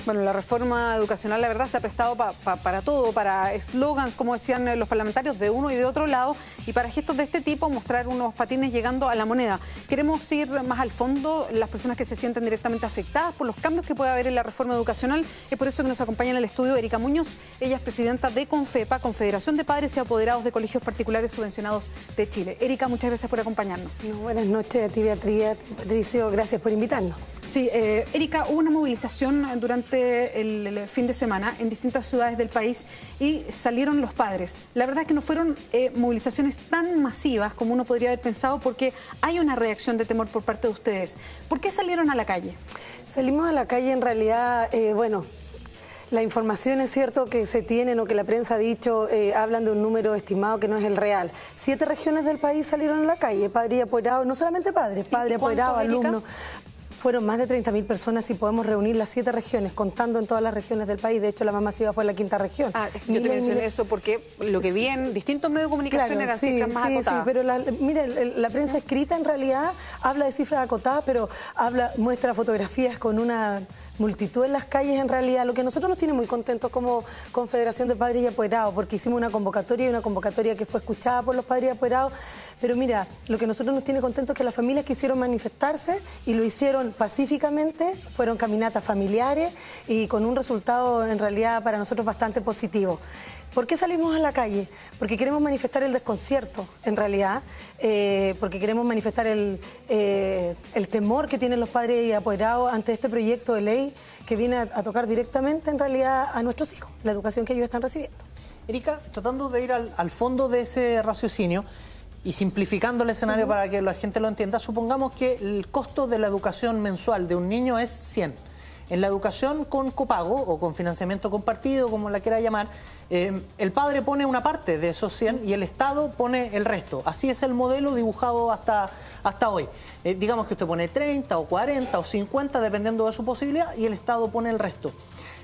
Bueno, la reforma educacional, la verdad, se ha prestado para todo, para eslogans, como decían los parlamentarios, de uno y de otro lado, y para gestos de este tipo, mostrar unos patines llegando a la moneda. Queremos ir más al fondo, las personas que se sienten directamente afectadas por los cambios que puede haber en la reforma educacional. Es por eso que nos acompaña en el estudio Erika Muñoz. Ella es presidenta de CONFEPA, Confederación de Padres y Apoderados de Colegios Particulares Subvencionados de Chile. Erika, muchas gracias por acompañarnos. Buenas noches a ti, Beatriz, Patricio, gracias por invitarnos. Sí, Erika, hubo una movilización durante el fin de semana en distintas ciudades del país y salieron los padres. La verdad es que no fueron movilizaciones tan masivas como uno podría haber pensado, porque hay una reacción de temor por parte de ustedes. ¿Por qué salieron a la calle? Salimos a la calle en realidad, la información es cierto que se tienen o que la prensa ha dicho, hablan de un número estimado que no es el real. 7 regiones del país salieron a la calle, padres y apoderados, no solamente padres, apoderados, alumnos. Fueron más de 30.000 personas y podemos reunir las 7 regiones, contando en todas las regiones del país. De hecho, la más masiva fue la 5ª región. Yo te mencioné eso porque lo que vi en distintos medios de comunicación eran cifras más acotadas. Sí, pero la prensa escrita en realidad habla de cifras acotadas, pero muestra fotografías con una multitud en las calles. En realidad, lo que a nosotros nos tiene muy contentos como Confederación de Padres y Apoderados, porque hicimos una convocatoria que fue escuchada por los padres y apoderados. Pero mira, lo que a nosotros nos tiene contentos es que las familias quisieron manifestarse y lo hicieron pacíficamente, fueron caminatas familiares y con un resultado en realidad para nosotros bastante positivo. ¿Por qué salimos a la calle? Porque queremos manifestar el desconcierto, en realidad, porque queremos manifestar el temor que tienen los padres y apoderados ante este proyecto de ley que viene a tocar directamente, en realidad, a nuestros hijos, la educación que ellos están recibiendo. Erika, tratando de ir al fondo de ese raciocinio y simplificando el escenario para que la gente lo entienda, supongamos que el costo de la educación mensual de un niño es 100. En la educación con copago o con financiamiento compartido, como la quiera llamar, el padre pone una parte de esos 100 y el Estado pone el resto. Así es el modelo dibujado hasta hoy. Digamos que usted pone 30 o 40 o 50, dependiendo de su posibilidad, y el Estado pone el resto.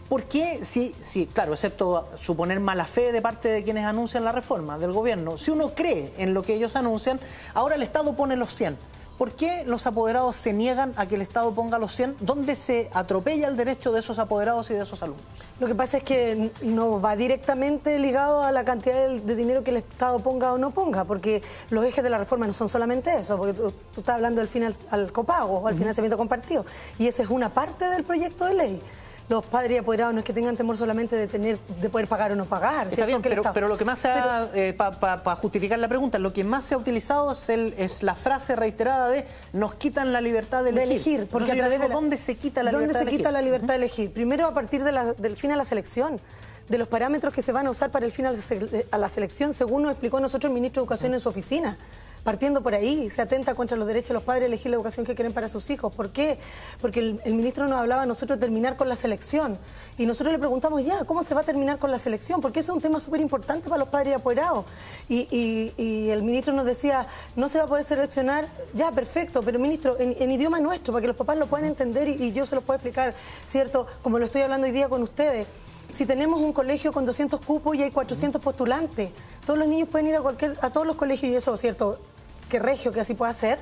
¿Por qué? Sí, claro, excepto suponer mala fe de parte de quienes anuncian la reforma del gobierno. Si uno cree en lo que ellos anuncian, ahora el Estado pone los 100. ¿Por qué los apoderados se niegan a que el Estado ponga los 100? ¿Dónde se atropella el derecho de esos apoderados y de esos alumnos? Lo que pasa es que no va directamente ligado a la cantidad de dinero que el Estado ponga o no ponga, porque los ejes de la reforma no son solamente eso, porque tú estás hablando al copago o al financiamiento compartido, y esa es una parte del proyecto de ley. Los padres y apoderados no es que tengan temor solamente de poder pagar o no pagar. Está bien, pero lo que más se ha, para justificar la pregunta, lo que más se ha utilizado es la frase reiterada de nos quitan la libertad de elegir. Porque a través de ¿dónde se quita la libertad de elegir? ¿Dónde se quita la libertad de elegir? Primero, a partir del fin a la selección, de los parámetros que se van a usar para el fin a la selección, según nos explicó nosotros el ministro de Educación en su oficina. Partiendo por ahí, se atenta contra los derechos de los padres a elegir la educación que quieren para sus hijos. ¿Por qué? Porque el ministro nos hablaba a nosotros de terminar con la selección. Y nosotros le preguntamos ¿cómo se va a terminar con la selección? Porque ese es un tema súper importante para los padres y apoderados. Y el ministro nos decía, no se va a poder seleccionar, perfecto, pero ministro, en idioma nuestro, para que los papás lo puedan entender y yo se los puedo explicar, ¿cierto? Como lo estoy hablando hoy día con ustedes. Si tenemos un colegio con 200 cupos y hay 400 postulantes, todos los niños pueden ir a todos los colegios, y eso, ¿cierto? Que regio que así pueda ser.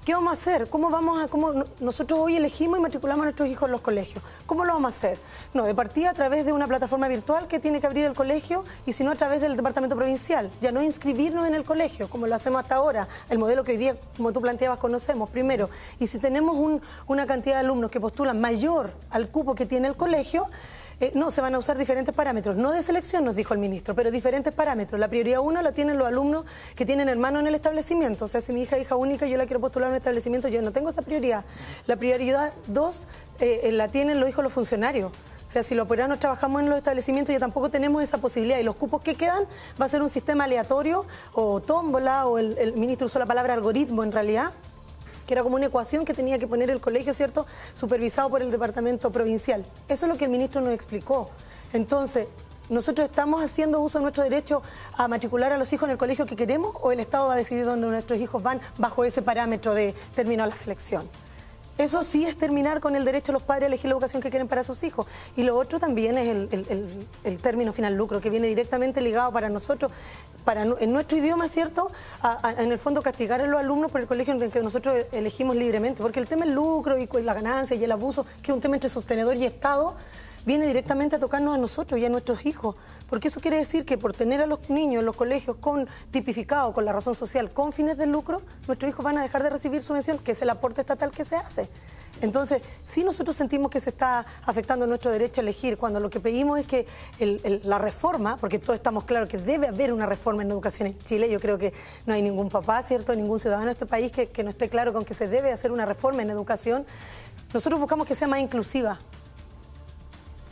¿Qué vamos a hacer? ¿Cómo nosotros hoy elegimos y matriculamos a nuestros hijos en los colegios? ¿Cómo lo vamos a hacer? No, de partida a través de una plataforma virtual que tiene que abrir el colegio, y si no a través del departamento provincial. Ya no inscribirnos en el colegio, como lo hacemos hasta ahora, el modelo que hoy día, como tú planteabas, conocemos primero. Y si tenemos una cantidad de alumnos que postulan mayor al cupo que tiene el colegio, no, se van a usar diferentes parámetros, no de selección, nos dijo el ministro, pero diferentes parámetros. La prioridad 1 la tienen los alumnos que tienen hermanos en el establecimiento. O sea, si mi hija es hija única y yo la quiero postular en un establecimiento, yo no tengo esa prioridad. La prioridad 2 la tienen los hijos de los funcionarios. O sea, si los apoderados trabajamos en los establecimientos, ya tampoco tenemos esa posibilidad. Y los cupos que quedan va a ser un sistema aleatorio o tómbola, o el ministro usó la palabra algoritmo en realidad, que era como una ecuación que tenía que poner el colegio, ¿cierto?, supervisado por el departamento provincial. Eso es lo que el ministro nos explicó. Entonces, ¿nosotros estamos haciendo uso de nuestro derecho a matricular a los hijos en el colegio que queremos, o el Estado va a decidir dónde nuestros hijos van bajo ese parámetro de término a la selección? Eso sí es terminar con el derecho de los padres a elegir la educación que quieren para sus hijos. Y lo otro también es el término final lucro, que viene directamente ligado para nosotros, en nuestro idioma, ¿cierto? En el fondo castigar a los alumnos por el colegio en el que nosotros elegimos libremente. Porque el tema del lucro y la ganancia y el abuso, que es un tema entre sostenedor y Estado, viene directamente a tocarnos a nosotros y a nuestros hijos. Porque eso quiere decir que por tener a los niños en los colegios tipificados con la razón social con fines de lucro, nuestros hijos van a dejar de recibir subvención, que es el aporte estatal que se hace. Entonces, sí nosotros sentimos que se está afectando nuestro derecho a elegir, cuando lo que pedimos es que la reforma, porque todos estamos claros que debe haber una reforma en educación en Chile, yo creo que no hay ningún papá, ¿cierto?, ningún ciudadano de este país que no esté claro con que se debe hacer una reforma en educación. Nosotros buscamos que sea más inclusiva,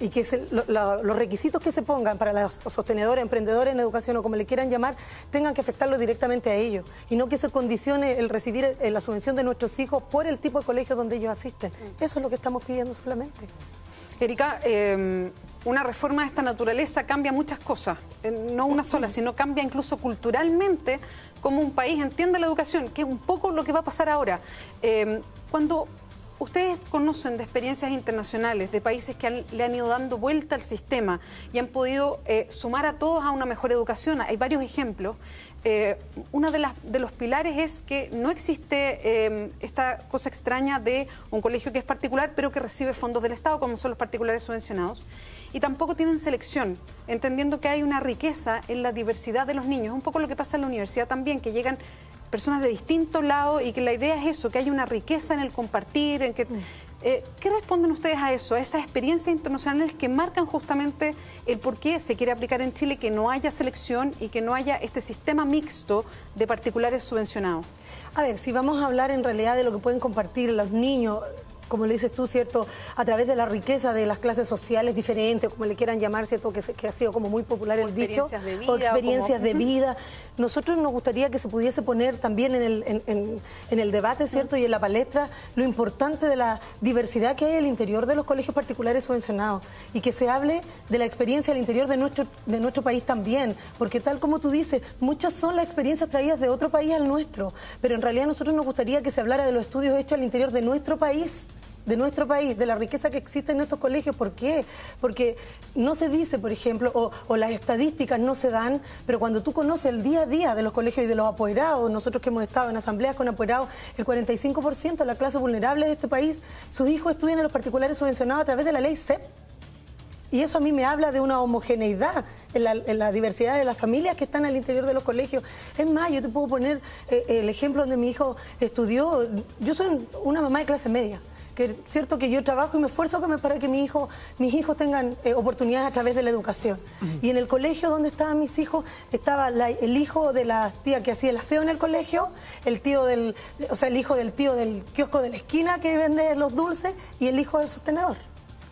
y que los requisitos que se pongan para los sostenedores, emprendedores en educación o como le quieran llamar, tengan que afectarlo directamente a ellos y no que se condicione el recibir la subvención de nuestros hijos por el tipo de colegio donde ellos asisten. Eso es lo que estamos pidiendo solamente. Erika, una reforma de esta naturaleza cambia muchas cosas, no una sola, sino cambia incluso culturalmente cómo un país entiende la educación, que es un poco lo que va a pasar ahora. Cuando ustedes conocen de experiencias internacionales, de países que le han ido dando vuelta al sistema y han podido sumar a todos a una mejor educación. Hay varios ejemplos. Uno de los pilares es que no existe esta cosa extraña de un colegio que es particular, pero que recibe fondos del Estado, como son los particulares subvencionados. Y tampoco tienen selección, entendiendo que hay una riqueza en la diversidad de los niños. Un poco lo que pasa en la universidad también, que llegan personas de distintos lados y que la idea es eso, que haya una riqueza en el compartir, en que... ¿Qué responden ustedes a eso, a esas experiencias internacionales que marcan justamente el por qué se quiere aplicar en Chile que no haya selección y que no haya este sistema mixto de particulares subvencionados? A ver, si vamos a hablar en realidad de lo que pueden compartir los niños, como le dices tú, ¿cierto?, a través de la riqueza de las clases sociales diferentes, como le quieran llamar, ¿cierto?, que ha sido como muy popular el dicho, o experiencias de vida. Nosotros nos gustaría que se pudiese poner también en el debate, ¿cierto?, y en la palestra, lo importante de la diversidad que hay al interior de los colegios particulares subvencionados y que se hable de la experiencia al interior de nuestro país también, porque tal como tú dices, muchas son las experiencias traídas de otro país al nuestro, pero en realidad a nosotros nos gustaría que se hablara de los estudios hechos al interior de nuestro país, de la riqueza que existe en estos colegios. ¿Por qué? Porque no se dice, por ejemplo, o las estadísticas no se dan, pero cuando tú conoces el día a día de los colegios y de los apoderados, nosotros que hemos estado en asambleas con apoderados, el 45% de la clase vulnerable de este país, sus hijos estudian en los particulares subvencionados a través de la ley CEP. Y eso a mí me habla de una homogeneidad en la diversidad de las familias que están al interior de los colegios. Es más, yo te puedo poner el ejemplo donde mi hijo estudió. Yo soy una mamá de clase media, que es cierto que yo trabajo y me esfuerzo para que mis hijos tengan oportunidades a través de la educación. Y en el colegio donde estaban mis hijos, estaba el hijo de la tía que hacía el aseo en el colegio, el hijo del tío del kiosco de la esquina que vende los dulces y el hijo del sostenedor,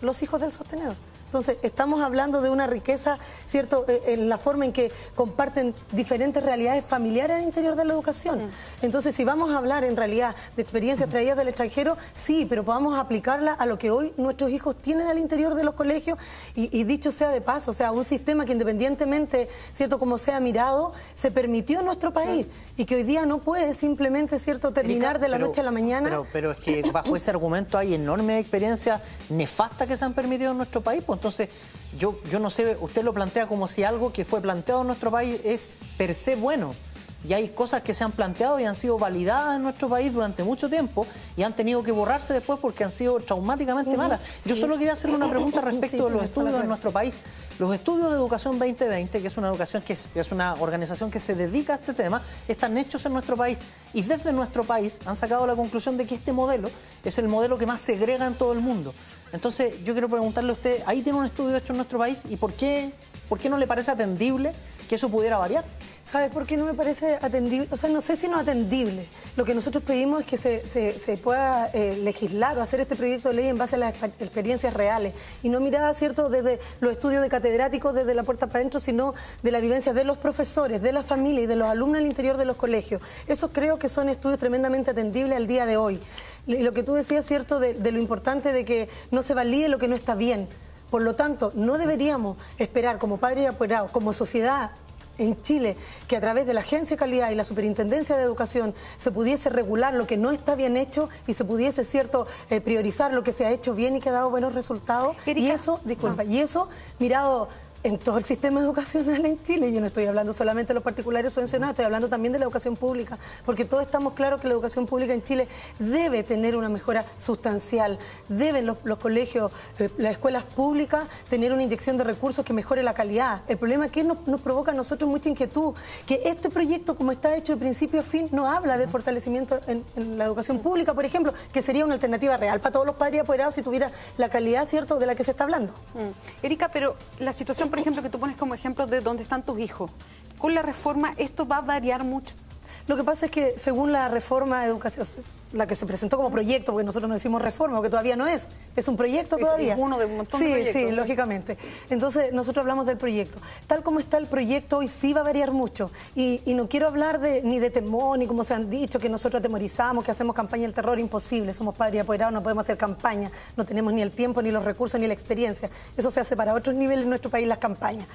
los hijos del sostenedor. Entonces, estamos hablando de una riqueza, ¿cierto?, en la forma en que comparten diferentes realidades familiares al interior de la educación. Entonces, si vamos a hablar en realidad de experiencias traídas del extranjero, sí, pero podamos aplicarla a lo que hoy nuestros hijos tienen al interior de los colegios y dicho sea de paso, o sea, un sistema que independientemente, ¿cierto?, como sea mirado, se permitió en nuestro país y que hoy día no puede simplemente, ¿cierto?, terminar Erika, de la noche a la mañana. Pero es que bajo ese argumento hay enormes experiencias nefastas que se han permitido en nuestro país, pues entonces yo no sé, usted lo plantea como si algo que fue planteado en nuestro país es per se bueno. Y hay cosas que se han planteado y han sido validadas en nuestro país durante mucho tiempo y han tenido que borrarse después porque han sido traumáticamente malas. Yo solo quería hacerle una pregunta respecto de los estudios en nuestro país. Los estudios de Educación 2020, que es una organización que se dedica a este tema, están hechos en nuestro país y desde nuestro país han sacado la conclusión de que este modelo es el modelo que más segrega en todo el mundo. Entonces, yo quiero preguntarle a usted, ahí tiene un estudio hecho en nuestro país y ¿por qué no le parece atendible que eso pudiera variar? ¿Sabes por qué no me parece atendible? O sea, no sé si no atendible. Lo que nosotros pedimos es que se pueda legislar o hacer este proyecto de ley en base a las experiencias reales y no mirada, ¿cierto?, desde los estudios de catedráticos, desde la puerta para adentro, sino de la vivencia de los profesores, de la familia y de los alumnos al interior de los colegios. Eso creo que son estudios tremendamente atendibles al día de hoy. Y lo que tú decías, ¿cierto?, de lo importante de que no se valide lo que no está bien. Por lo tanto, no deberíamos esperar como padres y apoderados, como sociedad, en Chile que a través de la Agencia de Calidad y la Superintendencia de Educación se pudiese regular lo que no está bien hecho y se pudiese, cierto, priorizar lo que se ha hecho bien y que ha dado buenos resultados. Erika, y eso, disculpa, y eso mirado en todo el sistema educacional en Chile. Yo no estoy hablando solamente de los particulares subvencionados, estoy hablando también de la educación pública, porque todos estamos claros que la educación pública en Chile debe tener una mejora sustancial. Deben los colegios, las escuelas públicas, tener una inyección de recursos que mejore la calidad. El problema es que nos provoca a nosotros mucha inquietud, que este proyecto, como está hecho de principio a fin, no habla del fortalecimiento en la educación pública, por ejemplo, que sería una alternativa real para todos los padres y apoderados si tuviera la calidad, ¿cierto?, de la que se está hablando. Erika, pero la situación, por ejemplo, que tú pones como ejemplo de dónde están tus hijos, con la reforma esto va a variar mucho. Lo que pasa es que según la reforma de educación, la que se presentó como proyecto, porque nosotros no decimos reforma, porque todavía no es un proyecto todavía. Es uno de un montón de proyectos. Sí, lógicamente. Entonces nosotros hablamos del proyecto. Tal como está el proyecto hoy sí va a variar mucho. Y no quiero hablar ni de temor, ni como se han dicho, que nosotros atemorizamos, que hacemos campaña del terror, imposible. Somos padres y apoderados, no podemos hacer campaña. No tenemos ni el tiempo, ni los recursos, ni la experiencia. Eso se hace para otros niveles en nuestro país, las campañas.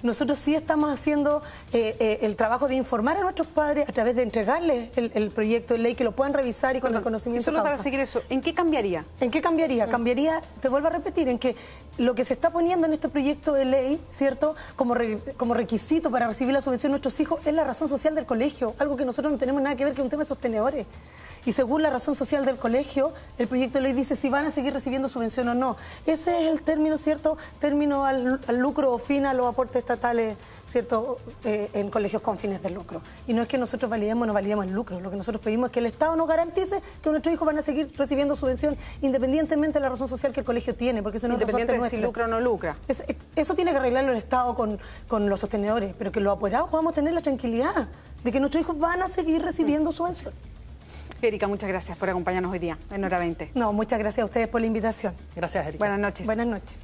Nosotros sí estamos haciendo el trabajo de informar a nuestros padres a través de entregarles el proyecto de ley, que lo puedan revisar y con el conocimiento y solo causa. para seguir eso, ¿en qué cambiaría? ¿En qué cambiaría? Cambiaría, te vuelvo a repetir, en que lo que se está poniendo en este proyecto de ley, ¿cierto?, como requisito para recibir la subvención de nuestros hijos, es la razón social del colegio, algo que nosotros no tenemos nada que ver, que es un tema de sostenedores. Y según la razón social del colegio, el proyecto de ley dice si van a seguir recibiendo subvención o no. Ese es el término, ¿cierto?, término al lucro o fin a los aportes estatales, ¿cierto?, en colegios con fines de lucro. Y no es que nosotros validemos o no validemos el lucro, lo que nosotros pedimos es que el Estado nos garantice que nuestros hijos van a seguir recibiendo subvención independientemente de la razón social que el colegio tiene, porque eso no es independiente de si lucra o no lucra. Eso tiene que arreglarlo el Estado con los sostenedores, pero que los apoderados podamos tener la tranquilidad de que nuestros hijos van a seguir recibiendo subvención. Erika, muchas gracias por acompañarnos hoy día en Hora 20. No, muchas gracias a ustedes por la invitación. Gracias, Erika. Buenas noches. Buenas noches.